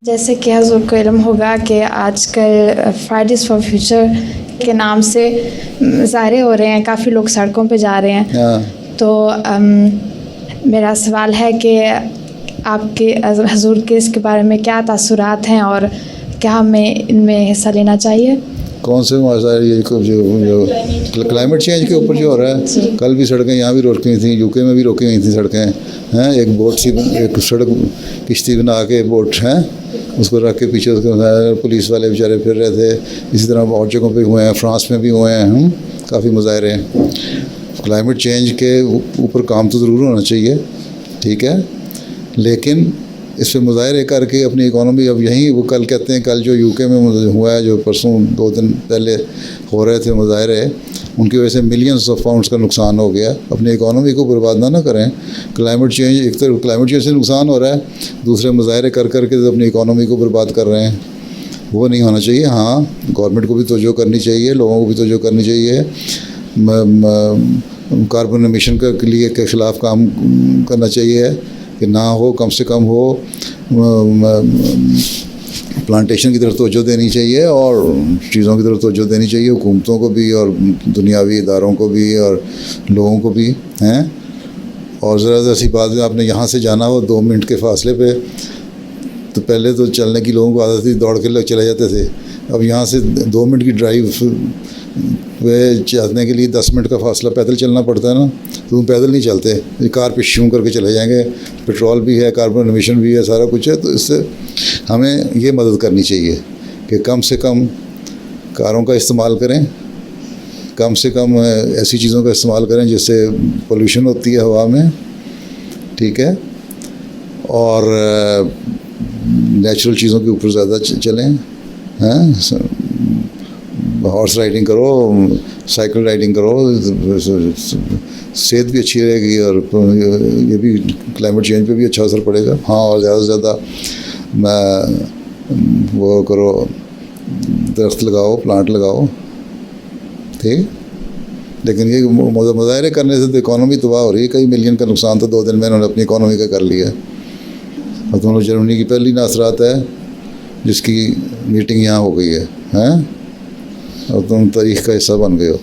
جیسے کہ حضور کو علم ہوگا کہ آج کل فرائیڈیز فار فیوچر کے نام سے مظاہرے ہو رہے ہیں، کافی لوگ سڑکوں پہ جا رہے ہیں. تو میرا سوال ہے کہ آپ کے حضور کے اس کے بارے میں کیا تاثرات ہیں اور کیا ہمیں ان میں حصہ لینا چاہیے؟ کون سے مظاہرے؟ جو کلائمیٹ چینج کے اوپر جو ہو رہا ہے. کل بھی سڑکیں یہاں بھی روکی ہوئی تھیں، یو کے میں بھی روکی ہوئی تھیں سڑکیں ہیں. ایک بوٹ سی، ایک سڑک کشتی بنا کے بوٹ ہیں، اس کو رکھ کے پیچھے اس کو پولیس والے بیچارے پھر رہے تھے. اسی طرح اور جگہوں پہ ہوئے ہیں، فرانس میں بھی ہوئے ہیں کافی مظاہرے. کلائمیٹ چینج کے اوپر کام تو ضرور ہونا چاہیے، ٹھیک ہے، لیکن اس پہ مظاہرے کر کے اپنی اکانومی، اب یہیں وہ کل کہتے ہیں، کل جو یو کے میں ہوا ہے، جو پرسوں 2 دن پہلے ہو رہے تھے مظاہرے، ان کی وجہ سے ملینز آف پاؤنڈس کا نقصان ہو گیا. اپنی اکانومی کو برباد نہ کریں. کلائمیٹ چینج، ایک تو کلائمیٹ چینج سے نقصان ہو رہا ہے، دوسرے مظاہرے کر کے اپنی اکانومی کو برباد کر رہے ہیں. وہ نہیں ہونا چاہیے. ہاں، گورنمنٹ کو بھی توجہ کرنی چاہیے، لوگوں کو بھی توجہ کرنی چاہیے. کاربن امیشن کے خلاف کام کرنا چاہیے کہ نہ ہو، کم سے کم ہو. پلانٹیشن کی طرف توجہ دینی چاہیے اور چیزوں کی طرف توجہ دینی چاہیے، حکومتوں کو بھی اور دنیاوی اداروں کو بھی اور لوگوں کو بھی ہیں. اور ذرا سی بات میں آپ نے یہاں سے جانا ہو 2 منٹ کے فاصلے پہ، تو پہلے تو چلنے کی لوگوں کو عادت تھی، دوڑ کے لوگ چلے جاتے تھے. اب یہاں سے 2 منٹ کی ڈرائیو پہ چلنے کے لیے 10 منٹ کا فاصلہ پیدل چلنا پڑتا ہے نا. تو تم پیدل نہیں چلتے، کار پہ شیوں کر کے چلے جائیں گے. پیٹرول بھی ہے، کاربن امیشن بھی ہے، سارا کچھ ہے. تو اس سے ہمیں یہ مدد کرنی چاہیے کہ کم سے کم کاروں کا استعمال کریں، کم سے کم ایسی چیزوں کا استعمال کریں جس سے پولوشن ہوتی ہے ہوا میں، ٹھیک ہے، اور نیچرل چیزوں کے اوپر زیادہ چلیں. ہارس رائڈنگ کرو، سائیکل رائڈنگ کرو، صحت بھی اچھی رہے گی اور یہ بھی کلائمیٹ چینج پہ بھی اچھا اثر پڑے گا. ہاں، اور زیادہ سے زیادہ وہ کرو، درخت لگاؤ، پلانٹ لگاؤ، ٹھیک. لیکن یہ مظاہرے کرنے سے تو اکانومی تباہ ہو رہی ہے. کئی ملین کا نقصان تو 2 دن میں انہوں نے اپنی اکانومی کا کر لیا. اور تم لوگ جرمنی کی پہلی ناصرات ہے جس کی میٹنگ یہاں ہو گئی ہے، اور تم تاریخ کا حصہ بن گئے ہو.